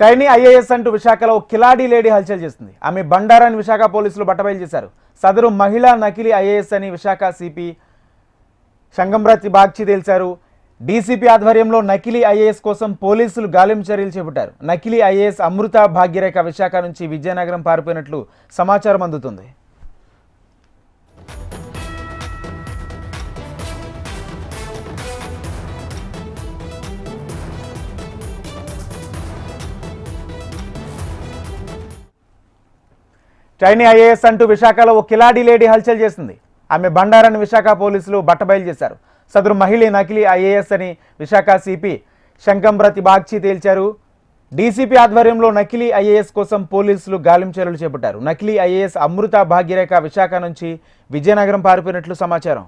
Trainee IAS అంటూ విశాఖలో కిలాడీ lady హల్చల్ చేస్తుంది. ఆమె బండారాన్ని విశాఖ పోలీసులు బట్టబయలు చేశారు. సదరు మహిళా నకిలీ ఐఏఎస్ అని విశాఖ సిపి శంగంరాతి బాగ్చి తేల్చారు. డీసీపీ ఆధ్వర్యంలో నకిలీ ఐఏఎస్ కోసం పోలీసులు గాలింపు చర్యలు చేపట్టారు. నకిలీ ఐఏఎస్ అమృత భాగ్యరేఖ విశాఖ నుంచి విజయనగరం పారిపోయినట్లు సమాచారం అందుతుంది. ట్రైనీ ఐఏఎస్ అంటూ విశాఖలో ఓ కిలాడీ లేడీ హల్చల్ చేసింది. ఆమె బండారాన్ని విశాఖ పోలీసులు బట్టబయలు చేశారు. సదరు మహిళ నకిలీ ఐఏఎస్ అని విశాఖ సిపి శంకంబ్రతి బాగ్చి తేల్చారు. డీసీపీ ఆధ్వర్యంలో నకిలీ ఐఏఎస్ కోసం పోలీసులు గాలింపు చర్యలు చేపట్టారు. నకిలీ ఐఏఎస్ అమృత భాగ్యరేఖ విశాఖ నుంచి విజయనగరం పారిపోయినట్లు సమాచారం.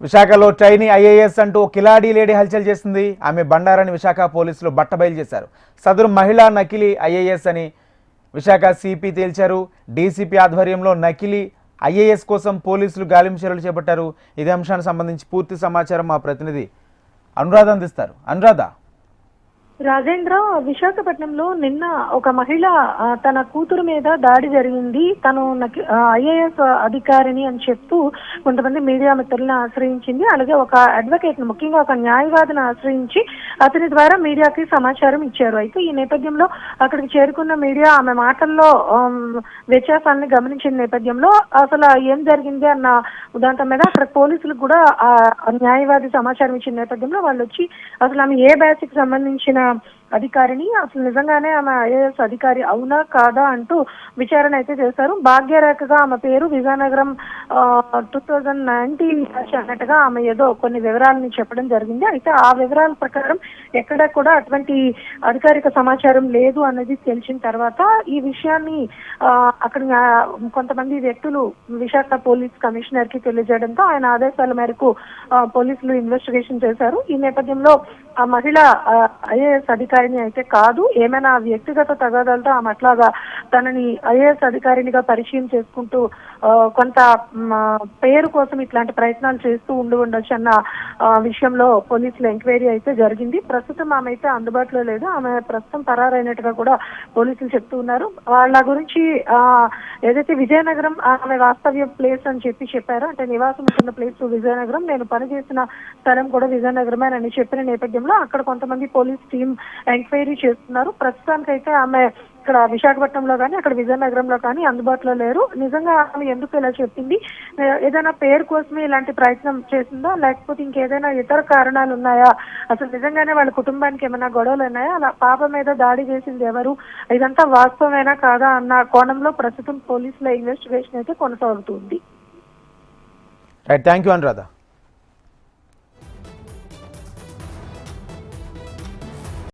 విశాఖలో ట్రైనీ ఐఏఎస్ అంటూ కిలాడీ లేడీ హల్చల్ చేసింది. ఆమె బండారాన్ని విశాఖ పోలీసులు బట్టబయలు చేశారు. సదరు మహిళా నకిలీ ఐఏఎస్ అని విశాఖ సిపి తేల్చారు. డీసీపీ ఆధ్వర్యంలో నకిలీ ఐఏఎస్ కోసం పోలీసులు గాలింపు చర్యలు చేపట్టారు. ఇదే అంశానికి సంబంధించి పూర్తి సమాచారం మా ప్రతినిధి అనురాధ అందిస్తారు. అనురాధ. రాజేంద్ర, విశాఖపట్నంలో నిన్న ఒక మహిళ తన కూతురు మీద దాడి జరిగింది, తను ఐఏఎస్ అధికారిని అని చెప్తూ కొంతమంది మీడియా మిత్రులను ఆశ్రయించింది. అలాగే ఒక అడ్వకేట్, ముఖ్యంగా ఒక న్యాయవాదిని ఆశ్రయించి అతని ద్వారా మీడియాకి సమాచారం ఇచ్చారు. అయితే ఈ నేపథ్యంలో అక్కడికి చేరుకున్న మీడియా ఆమె మాటల్లో వ్యత్యాసాన్ని గమనించిన నేపథ్యంలో అసలు ఏం జరిగింది అన్న ఉదాంతం మీద అక్కడ పోలీసులకు కూడా న్యాయవాది సమాచారం ఇచ్చిన నేపథ్యంలో వాళ్ళు వచ్చి అసలు ఆమె ఏ బ్యాచ్ కి సంబంధించిన అధికారిని, అసలు నిజంగానే ఆమె ఐఏఎస్ అధికారి అవునా కాదా అంటూ విచారణ అయితే చేశారు. భాగ్యరేఖగా ఆమె పేరు, విజయనగరం 2019 అన్నట్టుగా ఆమె ఏదో కొన్ని వివరాలని చెప్పడం జరిగింది. అయితే ఆ వివరాల ప్రకారం ఎక్కడ కూడా అటువంటి అధికారిక సమాచారం లేదు అన్నది తెలిసిన తర్వాత ఈ విషయాన్ని అక్కడ కొంతమంది వ్యక్తులు విశాఖ పోలీస్ కమిషనర్ కి తెలియజేయడంతో ఆయన ఆదేశాల మేరకు పోలీసులు ఇన్వెస్టిగేషన్ చేశారు. ఈ నేపథ్యంలో ఆ మహిళ ఐఏఎస్ అధికారిని అయితే కాదు, ఏమైనా వ్యక్తిగత తగాదాలతో ఆమె అట్లాగా తనని ఐఏఎస్ అధికారినిగా పరిచయం చేసుకుంటూ కొంత పేరు కోసం ఇట్లాంటి ప్రయత్నాలు చేస్తూ ఉండవచ్చు అన్న విషయంలో పోలీసులు ఎంక్వైరీ అయితే జరిగింది. ప్రస్తుతం ఆమె అయితే అందుబాటులో లేదు, ఆమె ప్రస్తుతం పరారైనట్టుగా కూడా పోలీసులు చెప్తూ ఉన్నారు. వాళ్ళ గురించి ఏదైతే విజయనగరం ఆమె వాస్తవ్య ప్లేస్ అని చెప్పారో, అంటే నివాసం ఉంటున్న ప్లేస్ విజయనగరం, నేను పనిచేసిన స్థలం కూడా విజయనగరమే అని చెప్పిన నేపథ్యంలో అక్కడ కొంతమంది పోలీస్ టీం ఎంక్వైరీ చేస్తున్నారు. ప్రస్తుతానికైతే ఆమె ఇక్కడ విశాఖపట్నంలో కానీ అక్కడ విజయనగరంలో కానీ అందుబాటులో లేరు. నిజంగా ఆమె ఎందుకు ఇలా చెప్పింది, ఏదైనా పేరు కోసమే ఇలాంటి ప్రయత్నం చేసిందా లేకపోతే ఇంకేదైనా ఇతర కారణాలు ఉన్నాయా, అసలు నిజంగానే వాళ్ళ కుటుంబానికి ఏమైనా గొడవలు ఉన్నాయా, అలా పాప మీద దాడి చేసింది ఎవరు, ఇదంతా వాస్తవమేనా కాదా అన్న కోణంలో ప్రస్తుతం పోలీసుల ఇన్వెస్టిగేషన్ అయితే కొనసాగుతుంది. Thank you Anuradha.